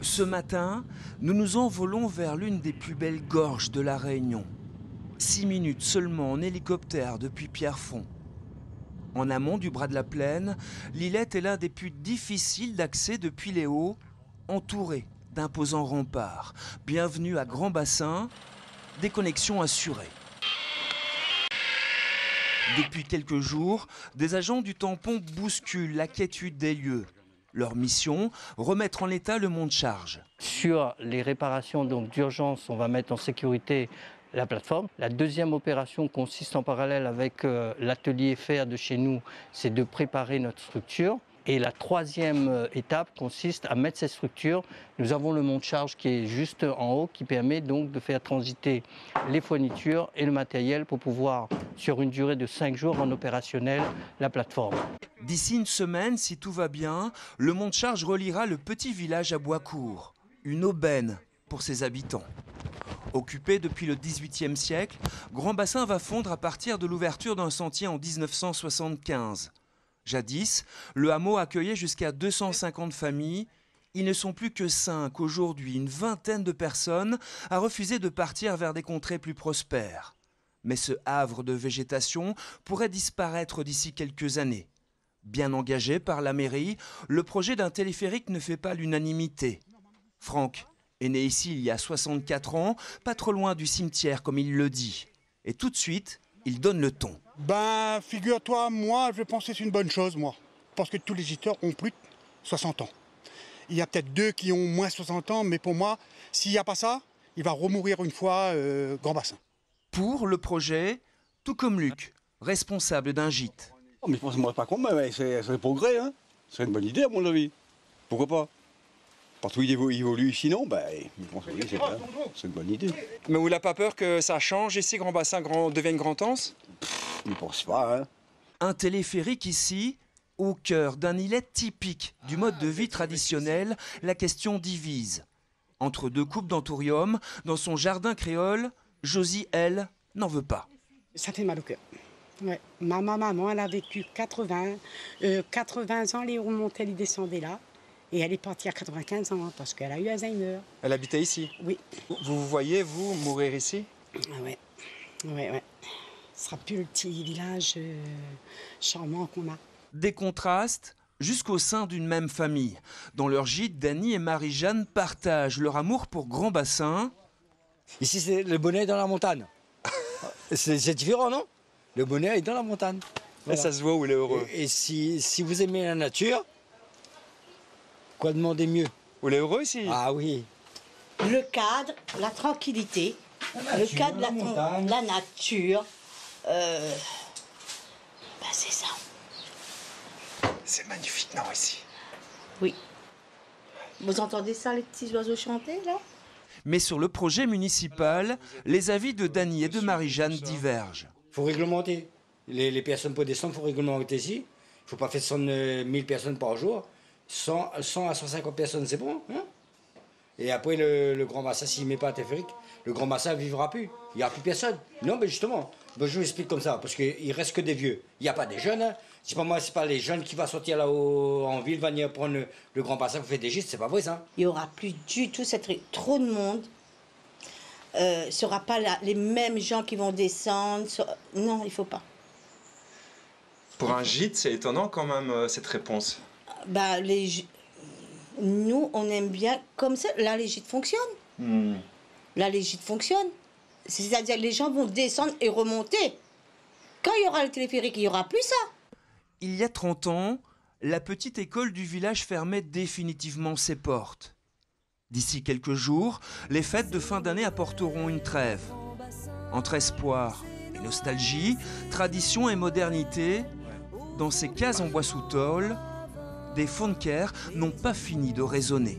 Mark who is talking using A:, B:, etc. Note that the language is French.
A: Ce matin, nous nous envolons vers l'une des plus belles gorges de la Réunion. 6 minutes seulement en hélicoptère depuis Pierrefonds. En amont du bras de la plaine, l'îlette est l'un des plus difficiles d'accès depuis les Hauts, entouré d'imposants remparts. Bienvenue à Grand Bassin, déconnexion assurée. Depuis quelques jours, des agents du tampon bousculent la quiétude des lieux. Leur mission, remettre en état le monte-charge.
B: Sur les réparations d'urgence, on va mettre en sécurité la plateforme. La deuxième opération consiste en parallèle avec l'atelier fer de chez nous, c'est de préparer notre structure. Et la troisième étape consiste à mettre cette structure. Nous avons le monte-charge qui est juste en haut, qui permet donc de faire transiter les fournitures et le matériel pour pouvoir, sur une durée de 5 jours, rendre opérationnel la plateforme.
A: D'ici une semaine, si tout va bien, le monte-charge reliera le petit village à Boiscourt. Une aubaine pour ses habitants. Occupé depuis le XVIIIe siècle, Grand Bassin va fondre à partir de l'ouverture d'un sentier en 1975. Jadis, le hameau accueillait jusqu'à 250 familles. Ils ne sont plus que 5 aujourd'hui, une vingtaine de personnes à refuser de partir vers des contrées plus prospères. Mais ce havre de végétation pourrait disparaître d'ici quelques années. Bien engagé par la mairie, le projet d'un téléphérique ne fait pas l'unanimité. Franck est né ici il y a 64 ans, pas trop loin du cimetière comme il le dit. Et tout de suite, il donne le ton.
C: Ben, figure-toi, moi, je pense que c'est une bonne chose, moi. Parce que tous les visiteurs ont plus de 60 ans. Il y a peut-être 2 qui ont moins de 60 ans, mais pour moi, s'il n'y a pas ça, il va remourir une fois Grand Bassin.
A: Pour le projet, tout comme Luc, responsable d'un gîte.
D: Oh, mais je pense que moi, pas con, mais c'est le progrès, hein. C'est une bonne idée, à mon avis. Pourquoi pas? Partout il évolue, sinon, ben, je pense que oui, c'est une bonne idée.
E: Mais vous n'avez pas peur que ça change ici, Grand Bassin devienne Grand-Anse?
D: Je ne pense pas, hein.
A: Un téléphérique ici, au cœur d'un îlet typique du mode de vie traditionnel, la question divise. Entre 2 coupes d'anthurium, dans son jardin créole, Josie, elle, n'en veut pas.
F: Ça fait mal au cœur. Ouais. Ma maman, elle a vécu 80 ans, les remontait, elle descendait là. Et elle est partie à 95 ans, parce qu'elle a eu Alzheimer.
E: Elle habitait ici?
F: Oui.
E: Vous voyez, vous, mourir ici?
F: Ah ouais. Ce sera plus le petit village charmant qu'on a.
A: Des contrastes jusqu'au sein d'une même famille. Dans leur gîte, Dany et Marie-Jeanne partagent leur amour pour Grand Bassin.
G: Ici, c'est le bonheur est dans la montagne. C'est différent, non? Le bonheur est dans la montagne.
E: Voilà. Et ça se voit où il est heureux.
G: Et si vous aimez la nature, quoi demander mieux?
E: Vous êtes heureux ici?
G: Ah oui.
H: Le cadre, la tranquillité, le cadre, la nature, c'est ça.
E: C'est magnifique, non, ici?
H: Oui. Vous entendez ça, les petits oiseaux chanter, là?
A: Mais sur le projet municipal, les avis de Dany et de Marie-Jeanne divergent.
G: Il faut réglementer. Les personnes pour descendre, il faut réglementer ici. Il ne faut pas faire 1000 personnes par jour. 100 à 150 personnes, c'est bon, hein? Et après, le Grand Bassin, s'il ne met pas un téléphérique, le Grand Bassin ne vivra plus. Il n'y aura plus personne. Non, mais justement, je vous explique comme ça, parce qu'il ne reste que des vieux. Il n'y a pas des jeunes. Hein. C'est pas moi, c'est pas les jeunes qui vont sortir là-haut en ville, venir prendre le Grand Bassin pour faire des gistes, c'est pas vrai ça.
H: Il n'y aura plus du tout trop de monde. Ce ne sera pas les mêmes gens qui vont descendre. Non, il ne faut pas.
E: Pour un gîte, c'est étonnant quand même, cette réponse.
H: Bah, nous, on aime bien comme ça. Là, les gîtes fonctionnent. Là, les gîtes fonctionnent. C'est-à-dire que les gens vont descendre et remonter. Quand il y aura le téléphérique, il n'y aura plus ça.
A: Il y a 30 ans, la petite école du village fermait définitivement ses portes. D'ici quelques jours, les fêtes de fin d'année apporteront une trêve. Entre espoir et nostalgie, tradition et modernité, dans ces cases en bois sous tôle, des fauncaires n'ont pas fini de résonner.